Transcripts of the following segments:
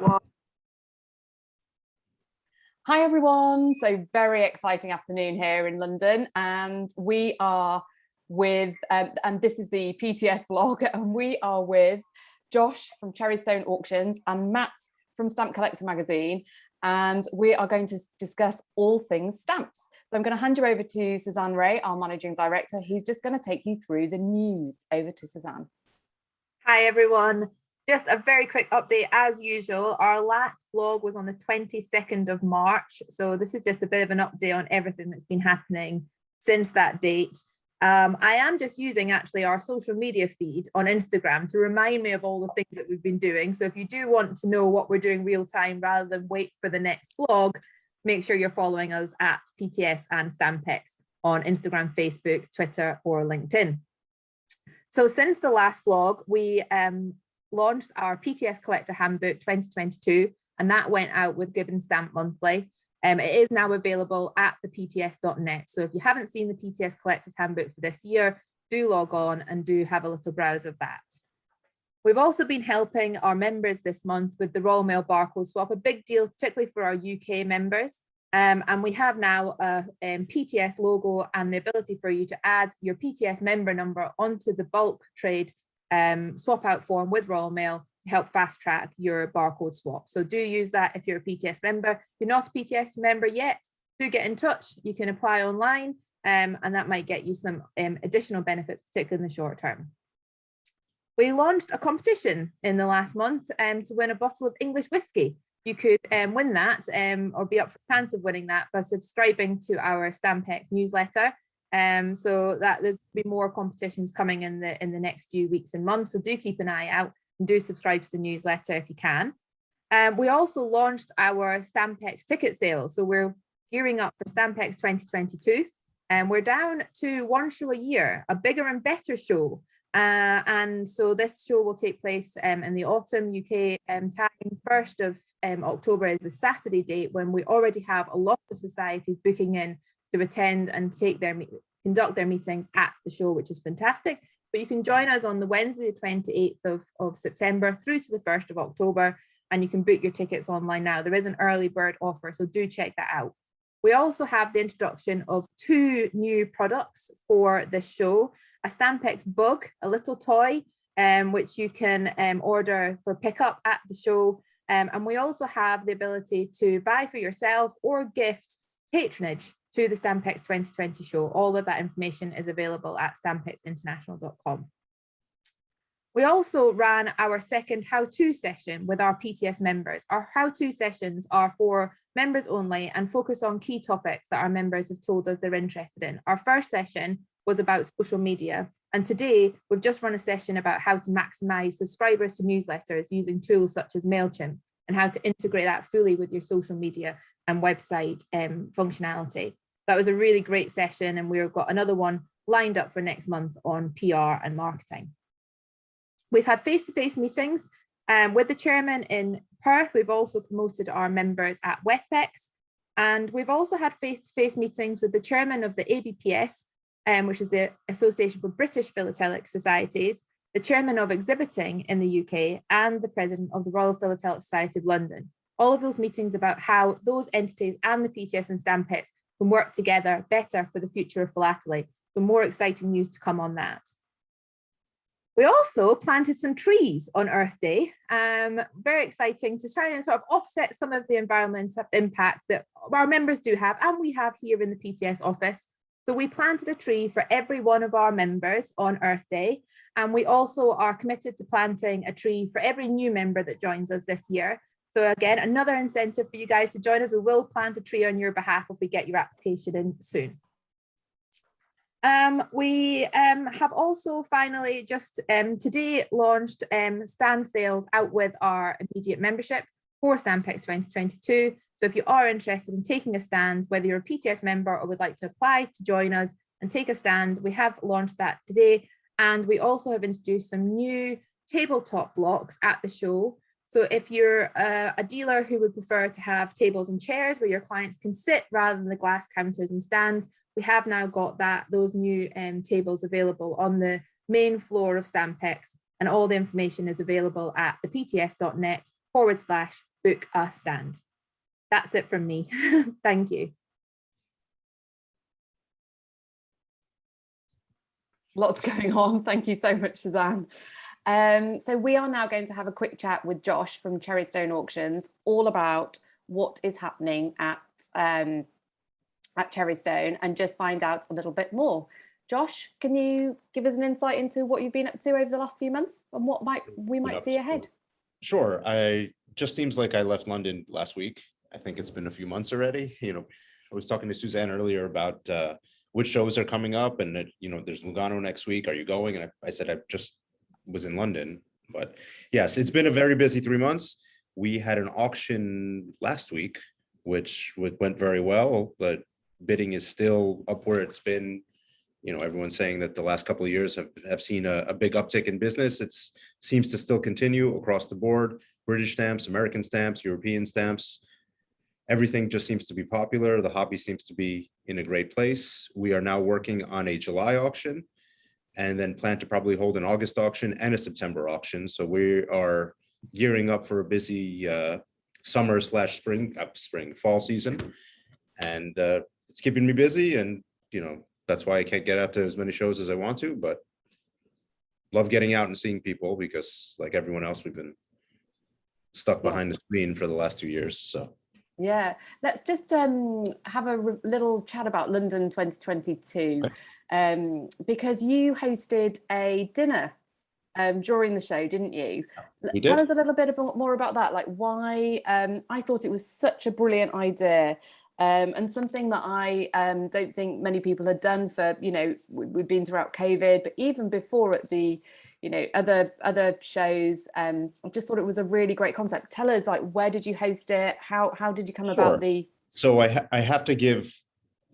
everyone. Hi everyone, so very exciting afternoon here in London, and we are with, and this is the PTS vlog, and we are with Josh from Cherrystone Auctions and Matt from Stamp Collector magazine, and we are going to discuss all things stamps. So I'm going to hand you over to Suzanne Ray, our Managing Director, who's just going to take you through the news. Over to Suzanne. Hi everyone. Just a very quick update as usual. Our last vlog was on the 22nd of March. So this is just a bit of an update on everything that's been happening since that date. I am just using actually our social media feed on Instagram to remind me of all the things that we've been doing. So if you do want to know what we're doing real time rather than wait for the next vlog, make sure you're following us at PTS and Stampex on Instagram, Facebook, Twitter, or LinkedIn. So since the last vlog, we launched our PTS Collector Handbook 2022, and that went out with Gibbon Stamp Monthly. It is now available at the pts.net. So if you haven't seen the PTS Collector's Handbook for this year, do log on and do have a little browse of that. We've also been helping our members this month with the Royal Mail barcode swap, a big deal, particularly for our UK members. And we have now a PTS logo and the ability for you to add your PTS member number onto the bulk trade swap out form with Royal Mail to help fast track your barcode swap. So do use that if you're a PTS member. If you're not a PTS member yet, do get in touch. You can apply online and that might get you some additional benefits, particularly in the short term. We launched a competition in the last month to win a bottle of English whiskey. You could win that or be up for a chance of winning that by subscribing to our Stampex newsletter. So that there's be more competitions coming in the next few weeks and months. So do keep an eye out and do subscribe to the newsletter if you can. We also launched our Stampex ticket sales. So we're gearing up for Stampex 2022, and we're down to one show a year, a bigger and better show. And so this show will take place in the autumn. UK tagging 1st of October is the Saturday date, when we already have a lot of societies booking in to attend and conduct their meetings at the show, which is fantastic. But you can join us on the Wednesday, the 28th of September through to the 1st of October, and you can book your tickets online now. There is an early bird offer, so do check that out. We also have the introduction of 2 new products for this show, a Stampex bug, a little toy, which you can order for pickup at the show. And we also have the ability to buy for yourself or gift patronage to the Stampex 2020 show. All of that information is available at stampexinternational.com. We also ran our second how-to session with our PTS members. Our how-to sessions are for members only and focus on key topics that our members have told us they're interested in. Our first session was about social media, and today we've just run a session about how to maximize subscribers to newsletters using tools such as MailChimp, and how to integrate that fully with your social media and website functionality. That was a really great session, and we've got another one lined up for next month on PR and marketing. We've had face-to-face meetings with the chairman in Perth. We've also promoted our members at Westpex, and we've also had face-to-face meetings with the chairman of the ABPS, which is the Association for British Philatelic Societies, the chairman of exhibiting in the UK, and the president of the Royal Philatelic Society of London. All of those meetings about how those entities and the PTS and Stampex can work together better for the future of philately. So more exciting news to come on that. We also planted some trees on Earth Day. Very exciting to try and sort of offset some of the environmental impact that our members do have, and we have here in the PTS office. So we planted a tree for every one of our members on Earth Day. And we also are committed to planting a tree for every new member that joins us this year. So again, another incentive for you guys to join us. We will plant a tree on your behalf if we get your application in soon. We have also finally just today launched stand sales out with our immediate membership for Stampex 2022. So if you are interested in taking a stand, whether you're a PTS member or would like to apply to join us and take a stand, we have launched that today. And we also have introduced some new tabletop blocks at the show. So if you're a dealer who would prefer to have tables and chairs where your clients can sit rather than the glass counters and stands, we have now got those new tables available on the main floor of Stampex, and all the information is available at the pts.net london.com/book a stand. That's it from me. Thank you. Lots going on. Thank you so much, Suzanne. So we are now going to have a quick chat with Josh from Cherrystone Auctions, all about what is happening at Cherrystone, and just find out a little bit more. Josh, can you give us an insight into what you've been up to over the last few months and what we might see ahead? Sure. Just seems like I left London last week. I think it's been a few months already. I was talking to Suzanne earlier about which shows are coming up, and there's Lugano next week. Are you going? And I said I just was in London, but yes, it's been a very busy 3 months. We had an auction last week, which went very well. The bidding is still up where it's been. Everyone's saying that the last couple of years have seen a big uptick in business. It seems to still continue across the board. British stamps, American stamps, European stamps. Everything just seems to be popular. The hobby seems to be in a great place. We are now working on a July auction, and then plan to probably hold an August auction and a September auction. So we are gearing up for a busy fall season, and it's keeping me busy. And that's why I can't get out to as many shows as I want to, but love getting out and seeing people, because like everyone else, we've been stuck behind the screen for the last 2 years. So yeah, let's just have a little chat about London 2022. Okay. Because you hosted a dinner during the show, didn't you? Tell us a little bit more about that, like why. I thought it was such a brilliant idea. And something that I don't think many people had done for, we've been throughout COVID, but even before at the, other shows, I just thought it was a really great concept. Tell us, like, where did you host it? How did you come about the? So I have to give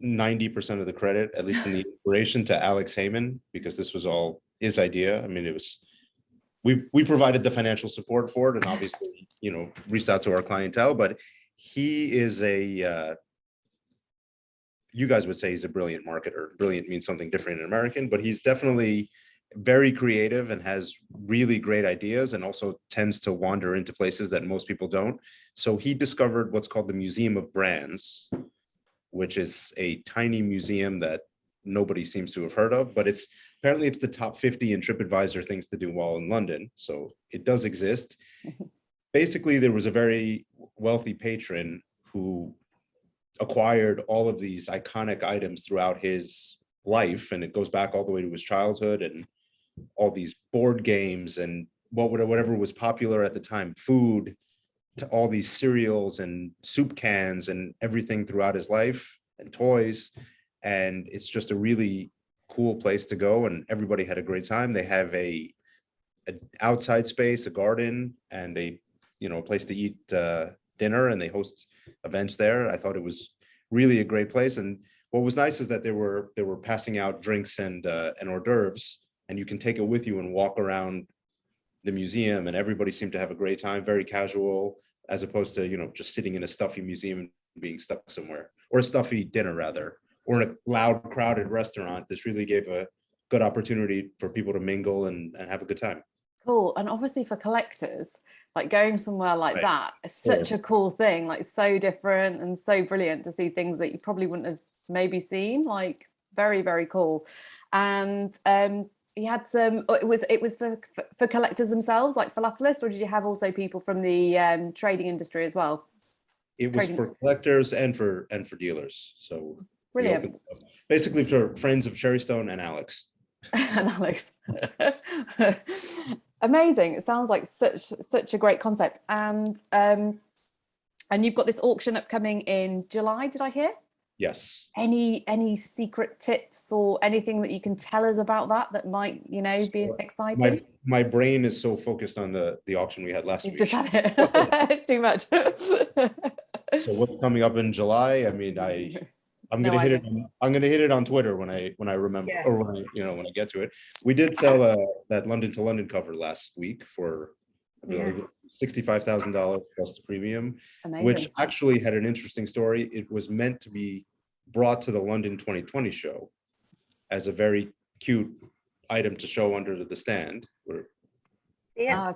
90% of the credit, at least in the inspiration, to Alex Heyman, because this was all his idea. I mean, we provided the financial support for it, and obviously, reached out to our clientele, but he is you guys would say he's a brilliant marketer. Brilliant means something different in American, but he's definitely very creative and has really great ideas, and also tends to wander into places that most people don't. So he discovered what's called the Museum of Brands, which is a tiny museum that nobody seems to have heard of, but apparently it's the top 50 in TripAdvisor things to do while in London. So it does exist. Basically, there was a very wealthy patron who acquired all of these iconic items throughout his life, and it goes back all the way to his childhood, and all these board games and whatever was popular at the time, food, to all these cereals and soup cans and everything throughout his life, and toys. And it's just a really cool place to go, and everybody had a great time. They have an outside space, a garden, and a place to eat dinner, and they host events there. I thought it was really a great place. And what was nice is that they were passing out drinks and hors d'oeuvres, and you can take it with you and walk around the museum, and everybody seemed to have a great time, very casual, as opposed to just sitting in a stuffy museum and being stuck somewhere, or a stuffy dinner rather, or in a loud, crowded restaurant. This really gave a good opportunity for people to mingle and have a good time. Cool. And obviously for collectors, like going somewhere like that is such a cool thing, like so different and so brilliant to see things that you probably wouldn't have maybe seen, like very, very cool. And you had some, it was for collectors themselves, like philatelists, or did you have also people from the trading industry as well? It was for collectors and for dealers. So brilliant. Basically for friends of Cherrystone and Alex. And Alex. Amazing. It sounds like such a great concept. And you've got this auction upcoming in July, did I hear? Yes. Any secret tips or anything that you can tell us about that might be exciting? My brain is so focused on the auction we had last week. Just have it. It's too much. So what's coming up in July? I mean, I'm gonna hit it. I'm gonna hit it on Twitter when I remember, or when I get to it. We did sell that London to London cover last week for $65,000 plus the premium. Amazing. Which actually had an interesting story. It was meant to be brought to the London 2020 show as a very cute item to show under the stand. Cool. Yeah,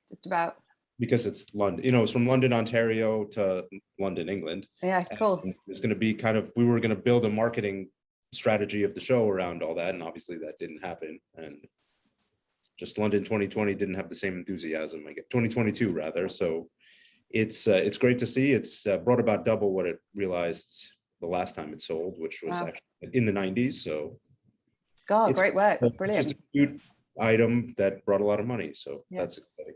just about. because it's London, you know, it's from London, Ontario to London, England. Yeah, cool. And it's going to be kind of, we were going to build a marketing strategy of the show around all that. And obviously that didn't happen. And just London 2020 didn't have the same enthusiasm, I get 2022 rather. So it's great to see. It's brought about double what it realized the last time it sold, which was actually in the 90s. So God, great work. That's brilliant. Just a cute item that brought a lot of money. So Yeah. that's exciting.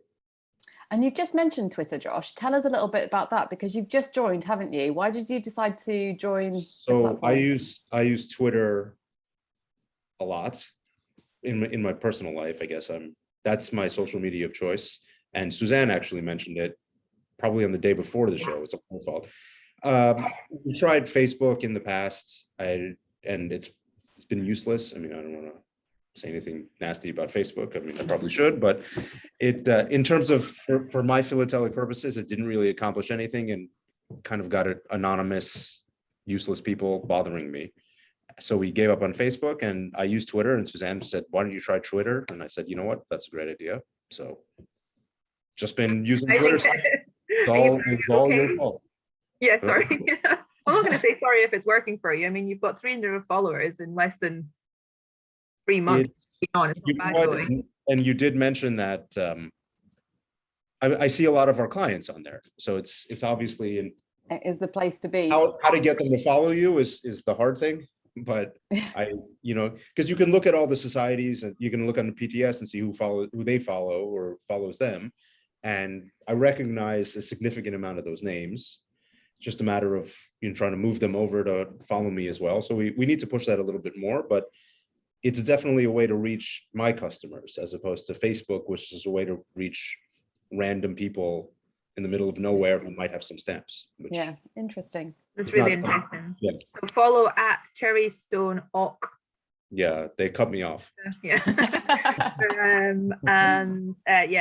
And you've just mentioned Twitter, Josh. Tell us a little bit about that, because you've just joined, haven't you? Why did you decide to join the So platform? I use Twitter a lot in my personal life. I guess that's my social media of choice. And Suzanne actually mentioned it probably on the day before the show. It's her fault. We tried Facebook in the past, and it's been useless. I mean, I don't want to say anything nasty about Facebook. I mean, I probably should, but it in terms of for my philatelic purposes, it didn't really accomplish anything, and kind of got anonymous, useless people bothering me. So we gave up on Facebook, and I used Twitter, and Suzanne said, "Why don't you try Twitter?" And I said, "You know what? That's a great idea." So just been using Twitter. It's all your fault. Yeah, sorry. I'm not going to say sorry if it's working for you. I mean, you've got 300 followers in less than 3 months. And you did mention that I see a lot of our clients on there, so it's obviously It is the place to be. How to get them to follow you is the hard thing, but because you can look at all the societies, and you can look on the PTS and see who they follow or follows them, and I recognize a significant amount of those names. It's just a matter of trying to move them over to follow me as well. So we need to push that a little bit more, but it's definitely a way to reach my customers as opposed to Facebook, which is a way to reach random people in the middle of nowhere who might have some stamps. Yeah, interesting. That's really interesting. Yeah. So follow at Cherrystone Auc. Yeah, they cut me off. Yeah.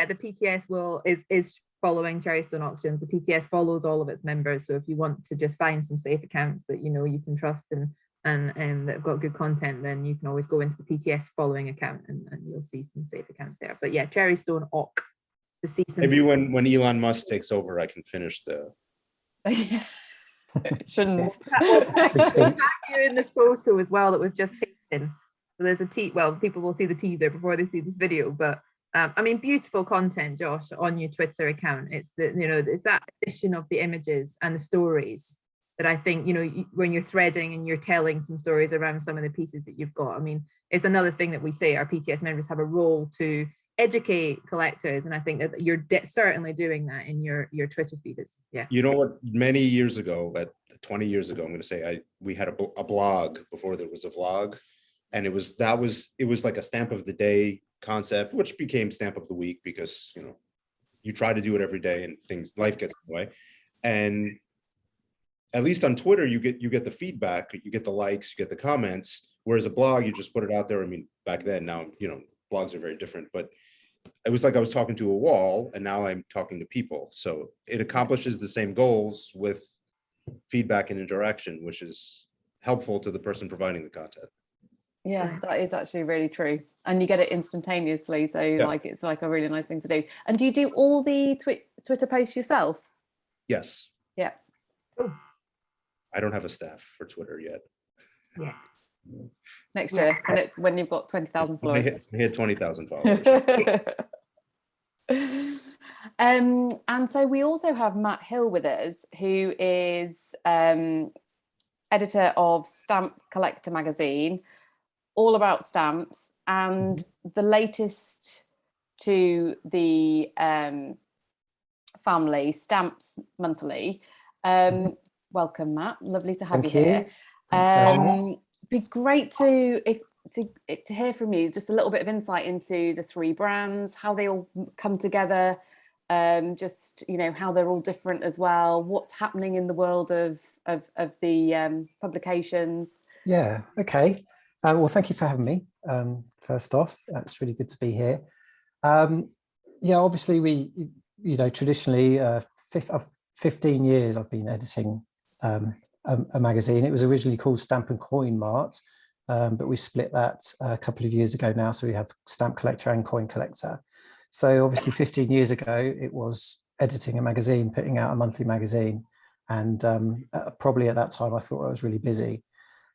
The PTS is following Cherrystone Auctions. The PTS follows all of its members. So if you want to just find some safe accounts that you can trust and that have got good content, then you can always go into the PTS following account and you'll see some safe accounts there. But yeah, Cherrystone Auc. Maybe when Elon Musk takes over, I can finish the. Shouldn't. We'll tag you in the photo as well that we've just taken. So there's a well, people will see the teaser before they see this video, but I mean, beautiful content, Josh, on your Twitter account. It's it's that addition of the images and the stories that I think, when you're threading and you're telling some stories around some of the pieces that you've got. I mean, it's another thing that we say our PTS members have a role to educate collectors, and I think that you're certainly doing that in your Twitter feed. You know what? Many years ago, 20 years ago, I'm going to say we had a blog before there was a vlog, and it was like a stamp of the day concept, which became stamp of the week because you try to do it every day and life gets in the way. And at least on Twitter, you get the feedback, you get the likes, you get the comments. Whereas a blog, you just put it out there. I mean, back then, now blogs are very different, but it was like I was talking to a wall, and now I'm talking to people. So it accomplishes the same goals with feedback and interaction, which is helpful to the person providing the content. Yeah, that is actually really true, and you get it instantaneously. So it's like a really nice thing to do. And do you do all the Twitter posts yourself? Yes. Yeah. I don't have a staff for Twitter yet. Yeah. Next year, and it's when you've got 20,000 followers. I hit 20,000 followers. And so we also have Matt Hill with us, who is editor of Stamp Collector magazine, all about stamps, and the latest to the family, Stamps Monthly. Welcome, Matt. Lovely to have you here. Be great to hear from you, just a little bit of insight into the 3 brands, how they all come together, just how they're all different as well, what's happening in the world of the publications. Yeah, okay. Well, thank you for having me. First off, it's really good to be here. Yeah, obviously we, traditionally 15 years I've been editing a magazine. It was originally called Stamp and Coin Mart, but we split that a couple of years ago now. So we have Stamp Collector and Coin Collector. So obviously 15 years ago, it was editing a magazine, putting out a monthly magazine. And probably at that time, I thought I was really busy.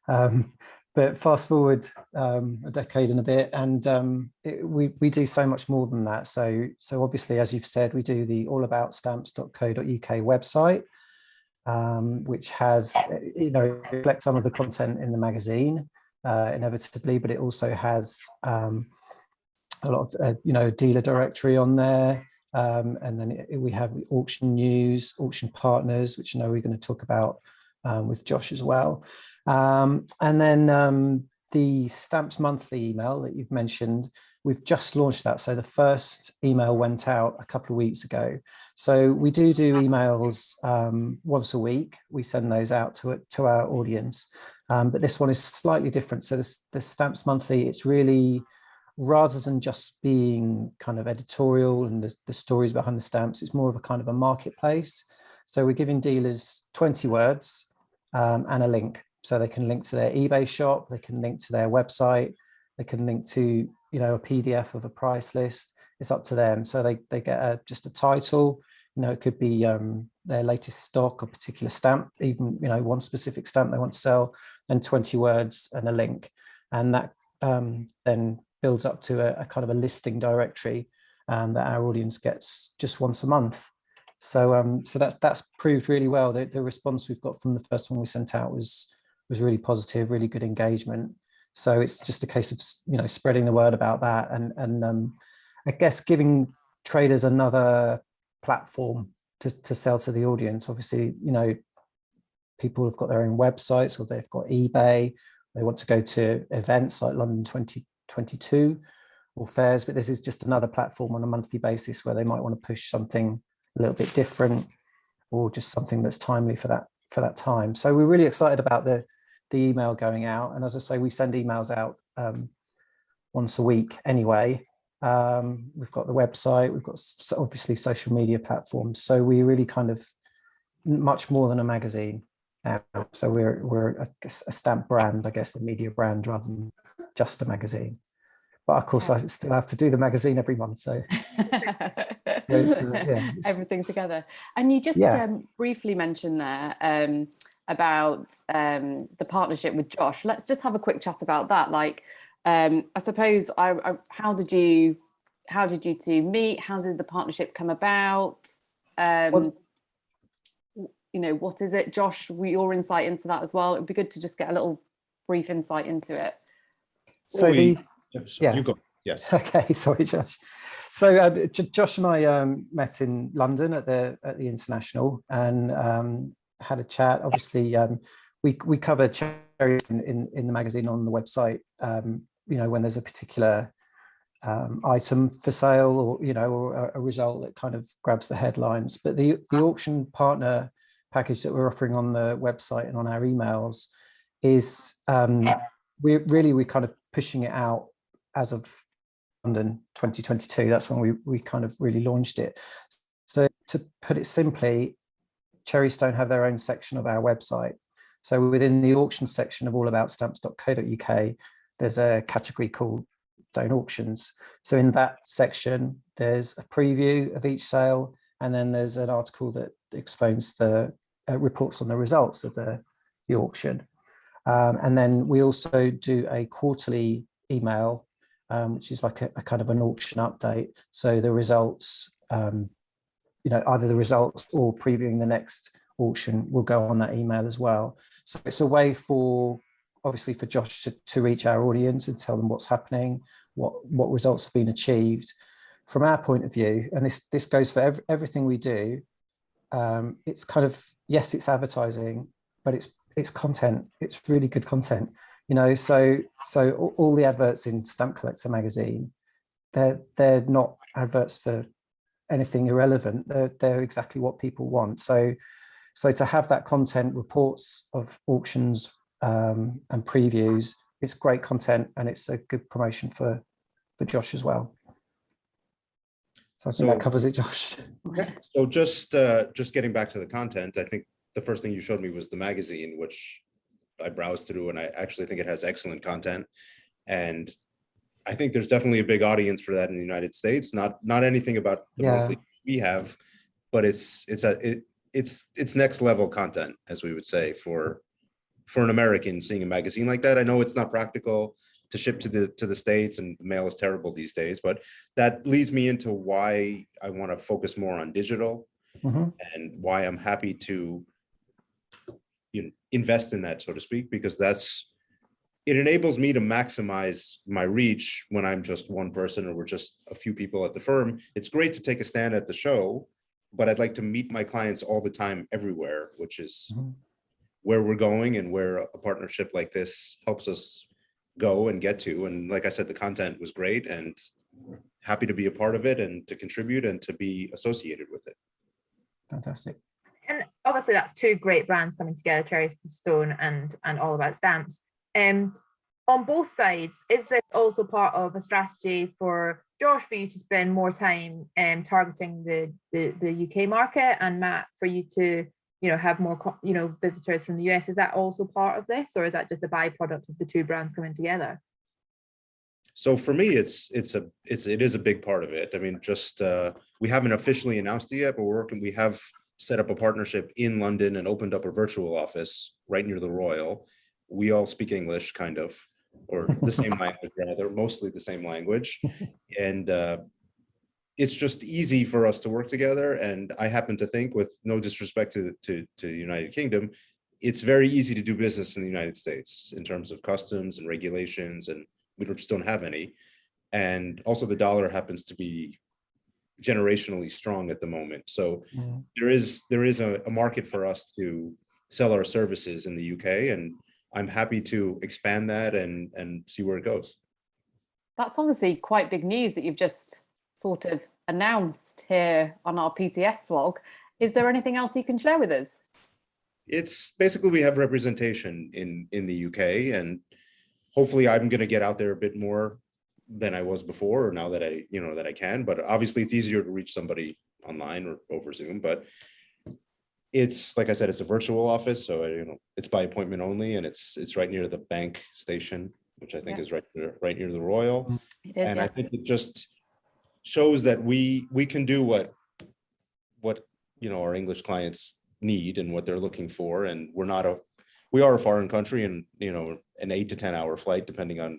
But fast forward a decade and a bit, and we do so much more than that. So obviously, as you've said, we do the allaboutStamps.co.uk website, which has, reflects some of the content in the magazine, inevitably, but it also has a lot of, dealer directory on there. And then we have auction news, auction partners, which I know we're going to talk about with Josh as well. And then the Stamps Monthly email that you've mentioned, we've just launched that. So the first email went out a couple of weeks ago. So we do emails once a week. We send those out to our audience. But this one is slightly different. So the Stamps Monthly, it's really, rather than just being kind of editorial and the stories behind the stamps, it's more of a kind of a marketplace. So we're giving dealers 20 words and a link. So they can link to their eBay shop, they can link to their website, they can link to, a PDF of a price list. It's up to them. So they get just a title, it could be their latest stock or particular stamp, even, one specific stamp they want to sell, and 20 words and a link. And that then builds up to a kind of a listing directory that our audience gets just once a month. So that's proved really well. The response we've got from the first one we sent out was really positive, really good engagement. So it's just a case of spreading the word about that, and I guess giving traders another platform to sell to the audience. Obviously, people have got their own websites, or they've got eBay. They want to go to events like London 2022 or fairs, but this is just another platform on a monthly basis where they might want to push something a little bit different, or just something that's timely for that time. So we're really excited about the email going out. And as I say, we send emails out once a week anyway. We've got the website, we've got obviously social media platforms. So we really kind of much more than a magazine now. So we're a stamp brand, I guess, a media brand rather than just a magazine. But of course, I still have to do the magazine every month. So everything together. And you just briefly mentioned there about the partnership with Josh. Let's just have a quick chat about that. Like, I suppose, how did you two meet? How did the partnership come about? What is it, Josh? Your insight into that as well. It'd be good to just get a little brief insight into it. So you go. Yes. Okay. Sorry, Josh. So Josh and I met in London at the International and had a chat. Obviously, we covered Cherrystone in the magazine, on the website. When there's a particular item for sale, or a result that kind of grabs the headlines. But the auction partner package that we're offering on the website and on our emails is we're kind of pushing it out as of London 2022. That's when we kind of really launched it. So to put it simply, Cherrystone have their own section of our website. So within the auction section of allaboutStamps.co.uk, there's a category called Cherrystone Auctions. So in that section, there's a preview of each sale, and then there's an article that explains the reports on the results of the auction. And then we also do a quarterly email, which is like a kind of an auction update. So the results, either the results or previewing the next auction will go on that email as well. So it's a way obviously for Josh to reach our audience and tell them what's happening, what results have been achieved. From our point of view, and this goes for everything we do, it's kind of, yes, it's advertising, but it's content. It's really good content, so all the adverts in Stamp Collector magazine, they're not adverts for anything irrelevant. They're exactly what people want. So to have that content, reports of auctions and previews, it's great content, and it's a good promotion for Josh as well. So I think that covers it, Josh. Okay. So just getting back to the content, I think the first thing you showed me was the magazine, which I browsed through, and I actually think it has excellent content. And I think there's definitely a big audience for that in the United States. Not anything about the monthly we have, but it's next level content, as we would say, for an American seeing a magazine like that. I know it's not practical to ship to the States, and the mail is terrible these days, but that leads me into why I want to focus more on digital, and why I'm happy to invest in that, so to speak, because it enables me to maximize my reach when I'm just one person or we're just a few people at the firm. It's great to take a stand at the show, but I'd like to meet my clients all the time, everywhere, which is where we're going and where a partnership like this helps us go and get to. And like I said, the content was great, and happy to be a part of it and to contribute and to be associated with it. Fantastic. And obviously that's two great brands coming together, Cherrystone and All About Stamps. On both sides, is this also part of a strategy for Josh, for you to spend more time targeting the UK market, and Matt, for you to have more visitors from the US? Is that also part of this, or is that just a byproduct of the two brands coming together? So for me, it is a big part of it. I mean, just we haven't officially announced it yet, but we have set up a partnership in London and opened up a virtual office right near the Royal. We all speak English, kind of, or the same language, rather, mostly the same language. And it's just easy for us to work together. And I happen to think, with no disrespect to the United Kingdom, it's very easy to do business in the United States in terms of customs and regulations, and we just don't have any. And also the dollar happens to be generationally strong at the moment. So there is a market for us to sell our services in the UK, and I'm happy to expand that and see where it goes. That's obviously quite big news that you've just sort of announced here on our PTS vlog. Is there anything else you can share with us? It's basically, we have representation in the UK, and hopefully I'm going to get out there a bit more than I was before, or now that I can. But obviously it's easier to reach somebody online or over Zoom, but it's, like I said, it's a virtual office, so it's by appointment only, and it's right near the bank station, which I think is right near the Royal. It is, and I think it just shows that we can do what our English clients need and what they're looking for. And we are a foreign country, and an 8 to 10 hour flight depending on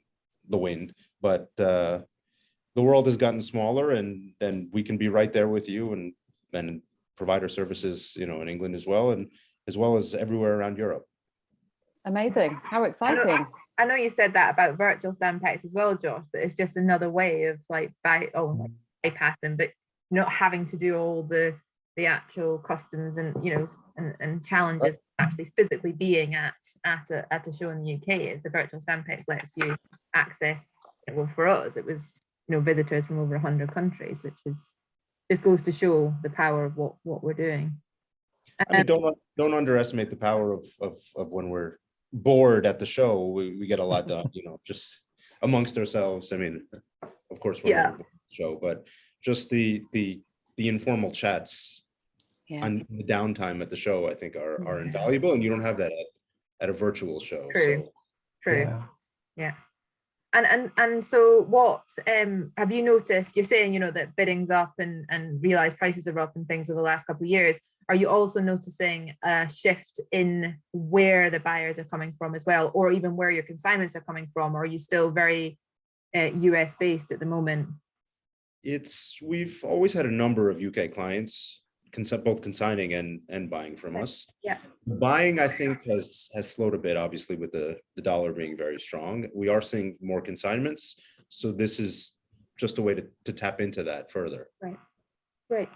the wind, but the world has gotten smaller, and we can be right there with you and provide our services in England as well as everywhere around Europe. Amazing. How exciting. I know you said that about virtual Stampex as well, Josh, that it's just another way of bypassing, but not having to do all the actual customs and and challenges actually physically being at a show in the UK. Is the virtual Stampex lets you access, well, for us it was visitors from over 100 countries, which just goes to show the power of what we're doing. I mean, don't underestimate the power of when we're bored at the show. We get a lot done, just amongst ourselves. I mean, of course we're on the show, but just the informal chats on the downtime at the show, I think are invaluable, and you don't have that at a virtual show. True. Yeah. And so what have you noticed? You're saying that bidding's up and realized prices are up and things over the last couple of years. Are you also noticing a shift in where the buyers are coming from as well, or even where your consignments are coming from? Or are you still very US based at the moment? We've always had a number of UK clients, both consigning and buying from us. Yeah. Buying, I think, has slowed a bit, obviously, with the dollar being very strong. We are seeing more consignments, so this is just a way to tap into that further. Right.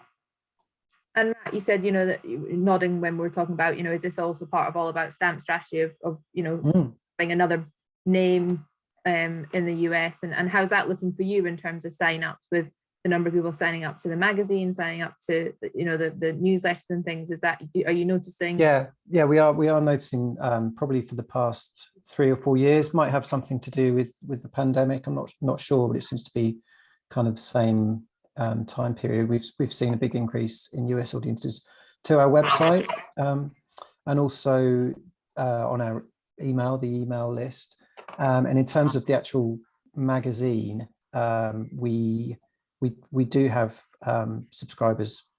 And Matt, you said that nodding when we were talking about is this also part of All About Stamp strategy of having another name in the US, and how's that looking for you in terms of sign-ups, with the number of people signing up to the magazine, signing up to the newsletters and things? Are you noticing? Yeah, we are noticing, probably for the past 3 or 4 years. Might have something to do with the pandemic. I'm not sure, but it seems to be kind of the same time period. We've seen a big increase in US audiences to our website, and also on our the email list. And in terms of the actual magazine, we do have subscribers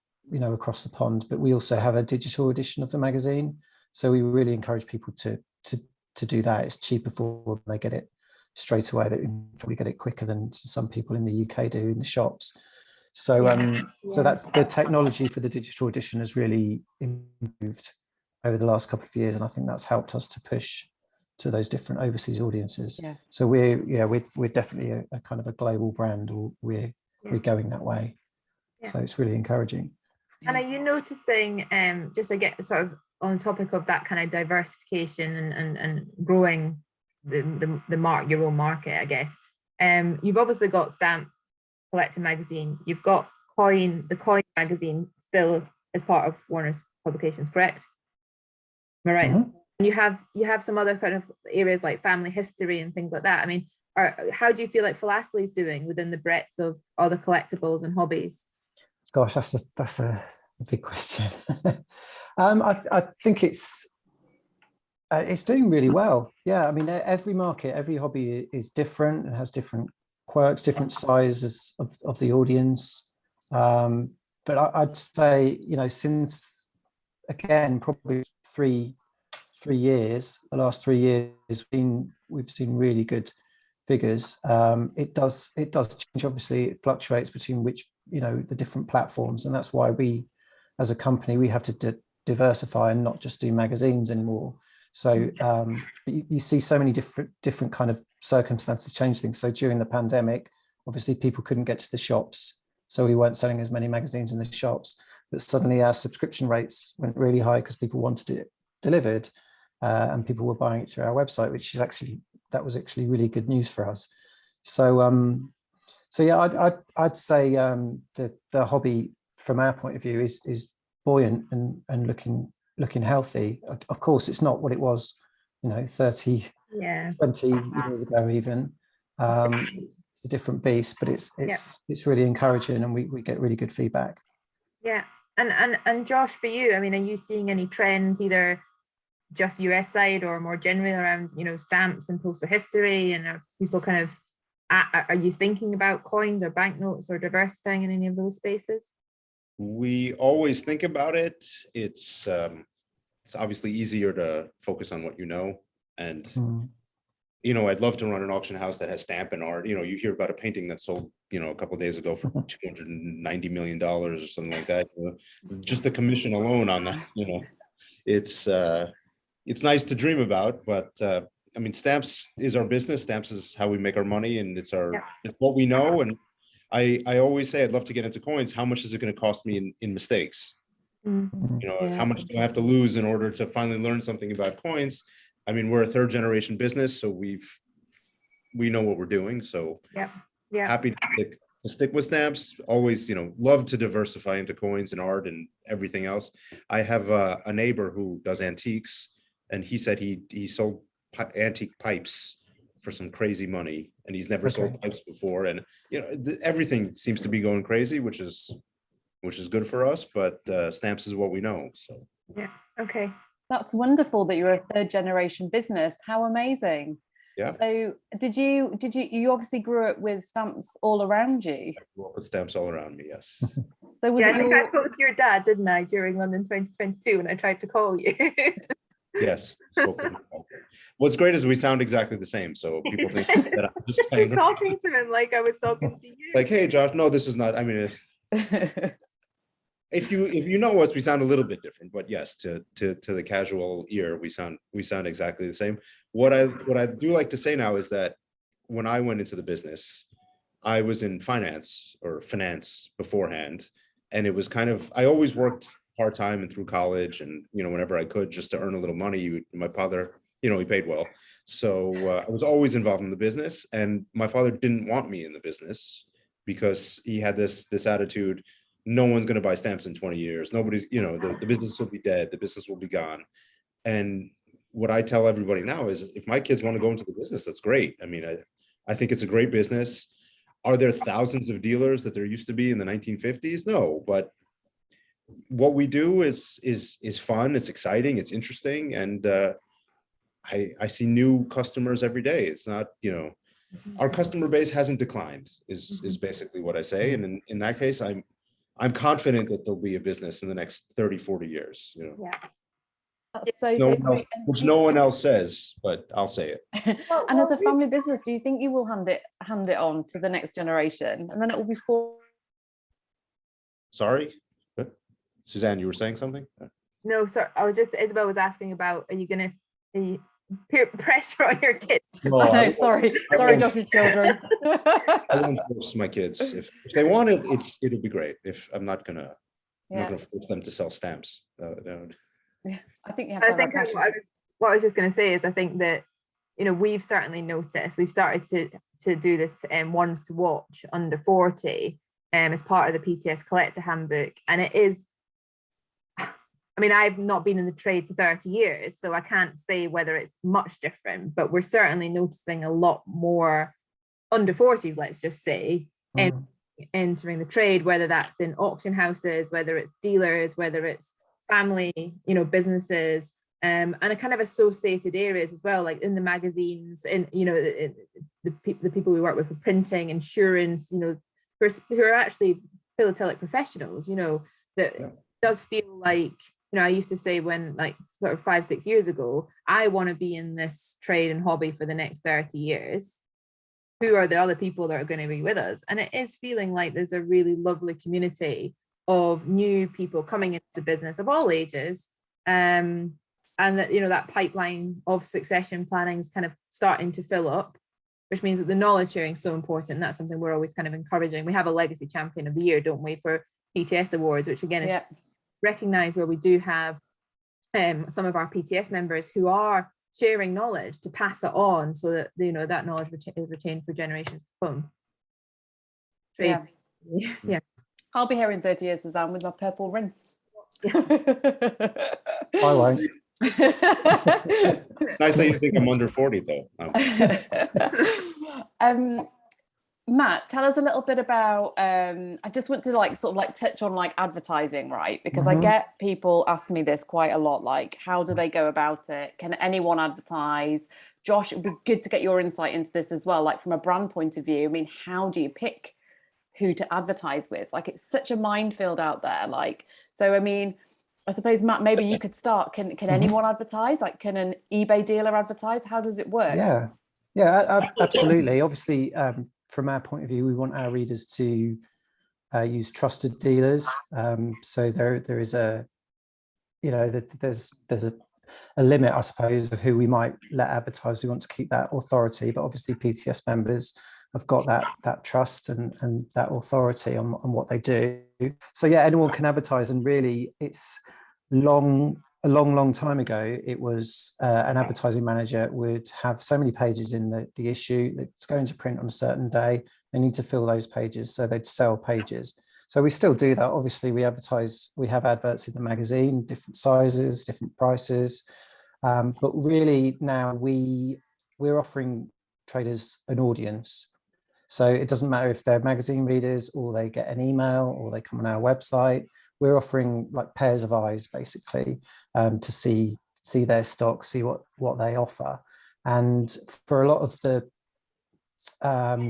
across the pond, but we also have a digital edition of the magazine. So we really encourage people to do that. It's cheaper for them. They get it straight away. They probably get it quicker than some people in the UK do in the shops. So so that's the technology for the digital edition has really improved over the last couple of years, and I think that's helped us to push to those different overseas audiences. So we're definitely a kind of a global brand, or we're going that way. So it's really encouraging. And are you noticing, just again, sort of on the topic of that kind of diversification and growing your own market, I guess, you've obviously got Stamp Collecting Magazine, you've got the Coin magazine still as part of Warner's publications, correct? Am I right? Mm-hmm. And you have some other kind of areas like family history and things like that. I mean, how do you feel like Philately is doing within the breadth of other collectibles and hobbies? Gosh, that's a big question. I think it's doing really well. Yeah, I mean, every market, every hobby is different and has different quirks, different sizes of the audience. But I'd say, since, again, probably three years, the last 3 years, we've seen really good figures. It does change. Obviously, it fluctuates between the different platforms, and that's why we, as a company, we have to diversify and not just do magazines anymore. So you see so many different kind of circumstances change things. So during the pandemic, obviously people couldn't get to the shops, so we weren't selling as many magazines in the shops. But suddenly our subscription rates went really high because people wanted it delivered, and people were buying it through our website, which is actually really good news for us. So so yeah, I'd say the hobby from our point of view is buoyant and looking healthy. Of course, it's not what it was, 30, 20 years ago even. It's a different beast, but it's really encouraging, and we get really good feedback. Yeah, and Josh, for you, I mean, are you seeing any trends, either just US side or more generally around, stamps and postal history, and are people kind of, are you thinking about coins or banknotes or diversifying in any of those spaces? We always think about it. It's obviously easier to focus on what you know, and I'd love to run an auction house that has stamp and art. You hear about a painting that sold, a couple of days ago for $290 million or something like that. Just the commission alone on that, it's nice to dream about, but I mean, stamps is our business. Stamps is how we make our money, and it's what we know. And I always say I'd love to get into coins. How much is it going to cost me in mistakes? How much do I have to lose in order to finally learn something about coins? I mean, we're a third generation business, so we know what we're doing. So happy to stick with stamps. Always, love to diversify into coins and art and everything else. I have a neighbor who does antiques, and he said he sold antique pipes for some crazy money, and he's never sold pipes before. And everything seems to be going crazy, which is good for us, but stamps is what we know. So okay, that's wonderful that you're a third generation business. How amazing. Yeah. So did you obviously grew up with stamps all around you? I grew up with stamps all around me, yes. So was I think I spoke to your dad, didn't I, during London 2022 when I tried to call you? Yes. What's great is we sound exactly the same, so people think that I'm just playing. Talking to him like I was talking to you. Like, hey, Josh, no, this is not. I mean, if you know us, we sound a little bit different, but yes, to the casual ear, we sound exactly the same. What I do like to say now is that when I went into the business, I was in finance beforehand, and it was kind of, I always worked part-time and through college, and whenever I could, just to earn a little money. My father, he paid well, so I was always involved in the business, and my father didn't want me in the business because he had this attitude: no one's going to buy stamps in 20 years. Nobody's, the business will be dead. The business will be gone. And what I tell everybody now is, if my kids want to go into the business, that's great. I mean, I think it's a great business. Are there thousands of dealers that there used to be in the 1950s? No, but what we do is fun. It's exciting. It's interesting. And I see new customers every day. It's not, our customer base hasn't declined is basically what I say. And in that case, I'm confident that there'll be a business in the next 30, 40 years, you know. Yeah. That's so No great. one else, which no one else says, but I'll say it. And as a family business, do you think you will hand it on to the next generation, and then it will be for? Sorry, Suzanne, you were saying something? No, sorry, I was just, Isabel was asking about, are you peer pressure on your kids? No, No, sorry, Josh's children. I won't force my kids. If they want it, it'll be great. If I'm not gonna force them to sell stamps. No. I think you have to have a passion. What I was just going to say is, I think that, you know, we've certainly noticed, we've started to do this ones to watch under 40 as part of the PTS collector handbook, and it is, I mean, I've not been in the trade for 30 years, so I can't say whether it's much different, but we're certainly noticing a lot more under 40s, let's just say, entering the trade, whether that's in auction houses, whether it's dealers, whether it's family, you know, businesses, and a kind of associated areas as well, like in the magazines, and, you know, the people we work with for printing, insurance, you know, who are actually philatelic professionals, you know, that does feel like, you know, I used to say when, like, sort of 5-6 years ago, I want to be in this trade and hobby for the next 30 years. Who are the other people that are going to be with us? And it is feeling like there's a really lovely community of new people coming into the business of all ages, and that, you know, that pipeline of succession planning is kind of starting to fill up, which means that the knowledge sharing is so important. And that's something we're always kind of encouraging. We have a legacy champion of the year, don't we, for PTS awards, which again is recognized, where we do have some of our PTS members who are sharing knowledge to pass it on, so that, you know, that knowledge is retained for generations to come. Yeah. I'll be here in 30 years, Suzanne, with my purple rinse. I won't. Nice that you think I'm under 40, though. Matt, tell us a little bit about, I just want to sort of touch on advertising, right? Because I get people ask me this quite a lot, like, how do they go about it? Can anyone advertise? Josh, it would be good to get your insight into this as well, like from a brand point of view. I mean, how do you pick who to advertise with? Like, it's such a minefield out there. So I mean, I suppose, Matt, maybe you could start. Can anyone advertise? Like, can an eBay dealer advertise? How does it work? Yeah, absolutely. Obviously, from our point of view, we want our readers to use trusted dealers. So there is a, you know, there's a limit, I suppose, of who we might let advertise. We want to keep that authority, but obviously PTS members have got that trust and that authority on what they do. So yeah, anyone can advertise, and really it's a long time ago, it was an advertising manager would have so many pages in the issue that's going to print on a certain day. They need to fill those pages, so they'd sell pages. So we still do that. Obviously, we advertise, we have adverts in the magazine, different sizes, different prices. But really now we're offering traders an audience. So it doesn't matter if they're magazine readers or they get an email or they come on our website. We're offering like pairs of eyes, basically, to see their stock, see what they offer. And for a lot of the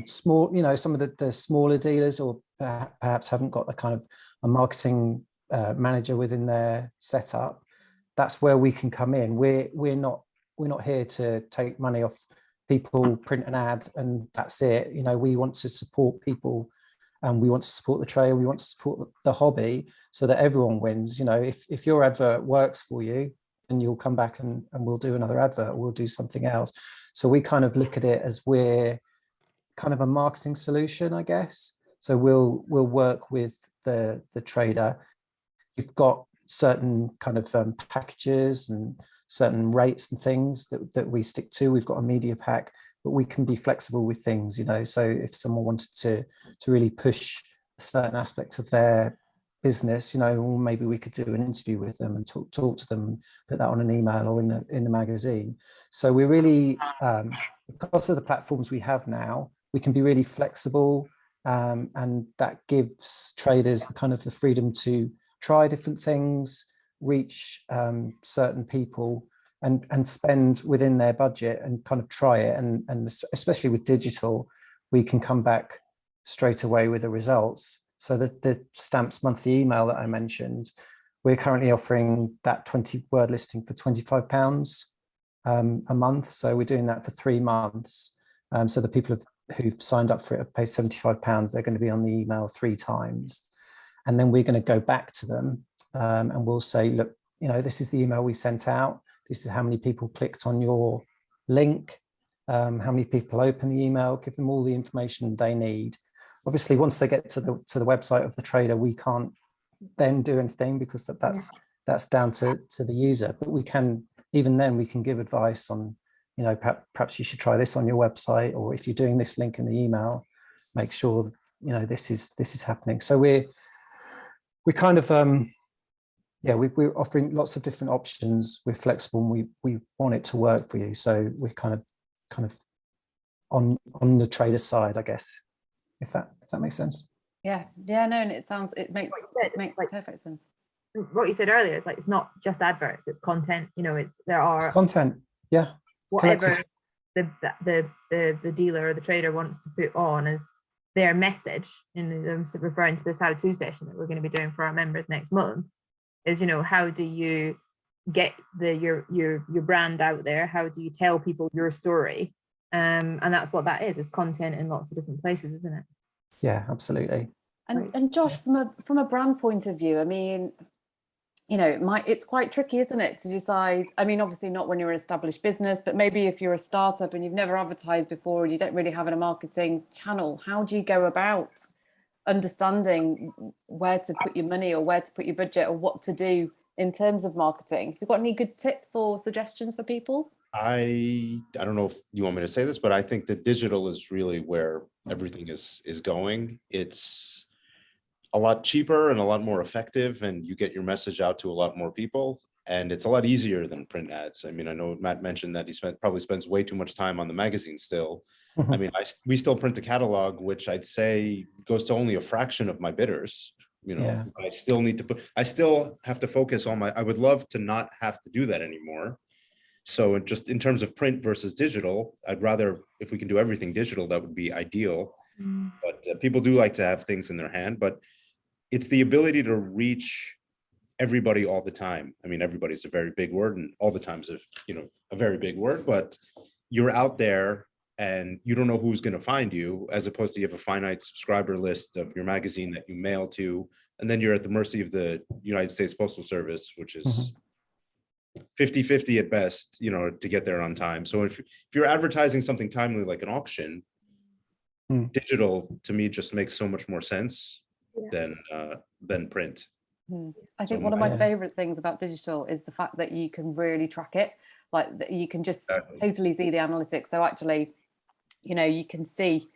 small, you know, some of the smaller dealers, or perhaps haven't got the kind of a marketing manager within their setup, that's where we can come in. We're not here to take money off people, print an ad and that's it. You know, we want to support people, and we want to support the trade, we want to support the hobby, so that everyone wins. You know, if your advert works for you, then you'll come back and we'll do another advert, we'll do something else. So we kind of look at it as we're kind of a marketing solution, I guess. So we'll work with the trader. You've got certain kind of packages and certain rates and things that we stick to. We've got a media pack, but we can be flexible with things, you know. So if someone wanted to really push certain aspects of their business, you know, or maybe we could do an interview with them and talk to them, and put that on an email or in the magazine. So we really, because of the platforms we have now, we can be really flexible, and that gives traders the kind of the freedom to try different things, reach certain people, and spend within their budget and kind of try it. And especially with digital, we can come back straight away with the results. So the stamps monthly email that I mentioned, we're currently offering that 20-word listing for £25 a month. So we're doing that for 3 months. So the people who've signed up for it have paid £75. They're going to be on the email 3 times. And then we're going to go back to them and we'll say, look, you know, this is the email we sent out. This is how many people clicked on your link, how many people open the email, give them all the information they need. Obviously, once they get to the website of the trader, we can't then do anything because that's down to the user. But we can, even then, we can give advice on, you know, perhaps you should try this on your website, or if you're doing this link in the email, make sure, you know, this is happening. So we're kind of we're offering lots of different options. We're flexible and we want it to work for you. So we're kind of on the trader side, I guess, if that makes sense. Yeah, no, and it makes perfect sense. What you said earlier is like, it's not just adverts, it's content, you know, it's content, yeah. Whatever the dealer or the trader wants to put on as their message, and I'm referring to this how-to session that we're going to be doing for our members next month, is, you know, how do you get your brand out there? How do you tell people your story? And that's what that is content in lots of different places, isn't it? Yeah, absolutely. And Josh, from a brand point of view, I mean, you know, it's quite tricky, isn't it, to decide? I mean, obviously not when you're an established business, but maybe if you're a startup and you've never advertised before and you don't really have a marketing channel, how do you go about understanding where to put your money or where to put your budget or what to do in terms of marketing? Have you got any good tips or suggestions for people? I don't know if you want me to say this, but I think that digital is really where everything is going. It's a lot cheaper and a lot more effective, and you get your message out to a lot more people, and it's a lot easier than print ads. I mean, I know Matt mentioned that he probably spends way too much time on the magazine still. I mean, we still print the catalog, which I'd say goes to only a fraction of my bidders. You know, Yeah. I still have to focus on I would love to not have to do that anymore. So just in terms of print versus digital, I'd rather, if we can do everything digital, that would be ideal. But people do like to have things in their hand, but it's the ability to reach everybody all the time. I mean, everybody's a very big word, and all the time's a very big word, but you're out there and you don't know who's going to find you, as opposed to you have a finite subscriber list of your magazine that you mail to, and then you're at the mercy of the United States Postal Service, which is 50-50 at best, you know, to get there on time. So if you're advertising something timely like an auction, digital to me just makes so much more sense than print. I think one of my favorite things about digital is the fact that you can really track it, like that you can just totally see the analytics. So actually, you know, you can see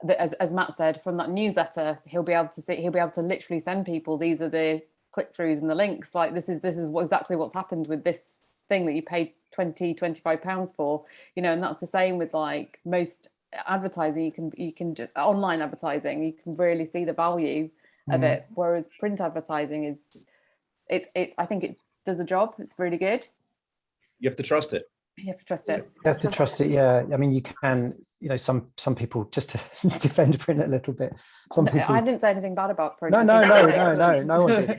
that, as Matt said, from that newsletter, he'll be able to literally send people, these are the click-throughs and the links, like this is exactly what's happened with this thing that you paid £25 for, you know. And that's the same with like most advertising. You can online advertising, you can really see the value of it, whereas print advertising is I think it does the job. It's really good. You have to trust it. You have to trust it. You have to trust it. Yeah, I mean, you can, you know, some people, just to defend print a little bit, people. I didn't say anything bad about print. No one did.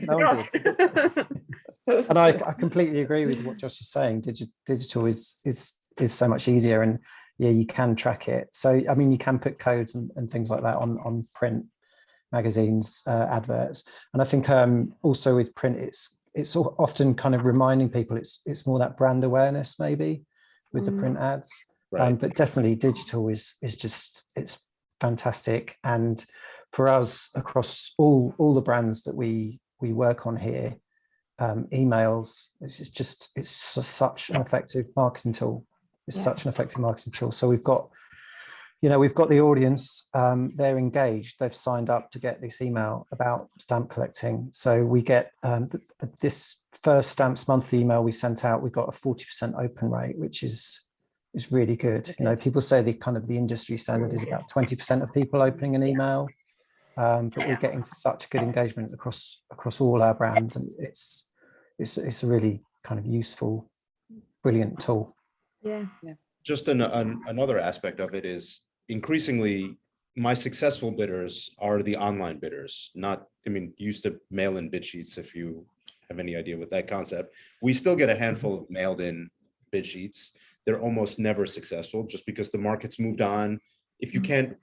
And I completely agree with what Josh is saying. Digital is so much easier, and yeah, you can track it. So I mean, you can put codes and things like that on print magazines, adverts. And I think also with print, it's often kind of reminding people it's more that brand awareness maybe with the print ads. Right. But definitely digital is just, it's fantastic. And for us, across all the brands that we work on here, emails, it's such an effective marketing tool. It's such an effective marketing tool. So we've got the audience, they're engaged, they've signed up to get this email about stamp collecting. So we get this first stamps monthly email we sent out, we got a 40% open rate, which is really good. You know, people say the industry standard is about 20% of people opening an email, but we're getting such good engagement across all our brands, and it's a really kind of useful, brilliant tool. Yeah. Just another aspect of it is increasingly my successful bidders are the online bidders, not, I mean, you used to mail in bid sheets, if you have any idea what that concept. We still get a handful of mailed in bid sheets. They're almost never successful just because the market's moved on. If you can't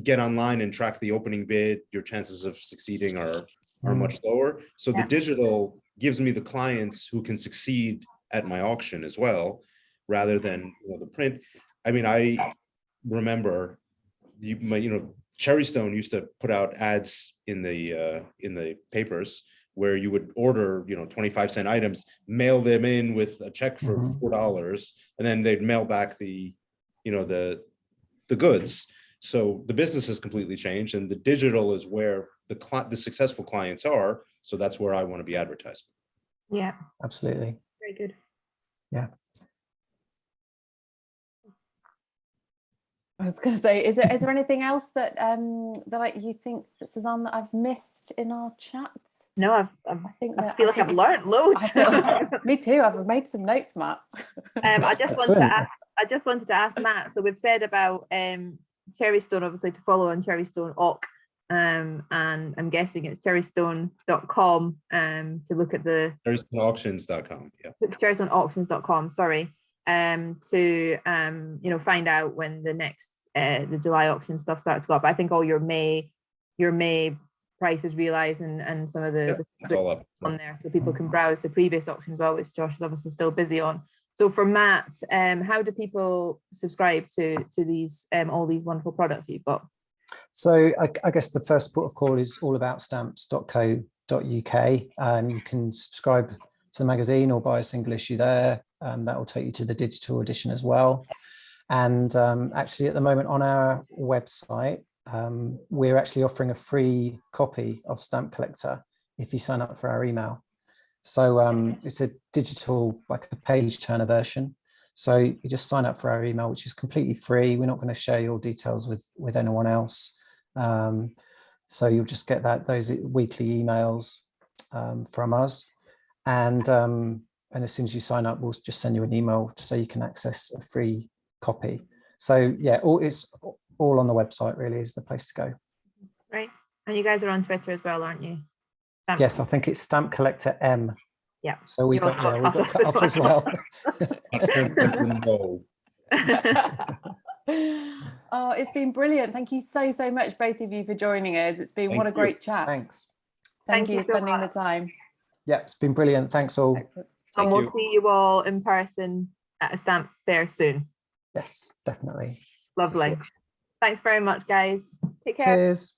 get online and track the opening bid, your chances of succeeding are much lower. So the digital gives me the clients who can succeed at my auction as well, rather than, you know, the print. I mean, I remember Cherrystone used to put out ads in the papers where you would order, 25-cent items, mail them in with a check for $4, and then they'd mail back the goods. So the business has completely changed, and the digital is where the successful clients are. So that's where I want to be advertising. Yeah, Absolutely. very good. Yeah. I was going to say, is there anything else that you think, Suzanne, that I've missed in our chats? No, I feel like I've learned loads. Me too. I've made some notes, Matt. I just wanted to ask Matt. So we've said about Cherrystone, obviously, to follow on Cherrystone Auc, and I'm guessing it's cherrystone.com to look at the CherrystoneAuctions.com. Yeah. CherrystoneAuctions.com. Sorry. To find out when the next the July auction stuff starts to go up. I think all your May prices realized and some of the all up on there, so people can browse the previous auction as well, which Josh is obviously still busy on. So for Matt, how do people subscribe to these all these wonderful products that you've got? So I guess the first port of call is allaboutStamps.co.uk. You can subscribe to the magazine or buy a single issue there. That will take you to the digital edition as well. And actually at the moment on our website, we're actually offering a free copy of Stamp Collector if you sign up for our email. So it's a digital, like a page turner version. So you just sign up for our email, which is completely free. We're not going to share your details with anyone else. So you'll just get those weekly emails from us. And as soon as you sign up, we'll just send you an email so you can access a free copy. So yeah, it's all on the website really is the place to go. Right. And you guys are on Twitter as well, aren't you? Yes, I think it's Stamp Collector M. Yeah. So we got cut off as well. Oh, it's been brilliant. Thank you so much, both of you, for joining us. It's been what a great chat. Thanks. Thank you for so spending much. the time. Yeah, it's been brilliant. Thanks all. Excellent. And we'll see you all in person at a stamp fair soon. Yes, definitely. Lovely. Sure. Thanks very much, guys. Take care. Cheers.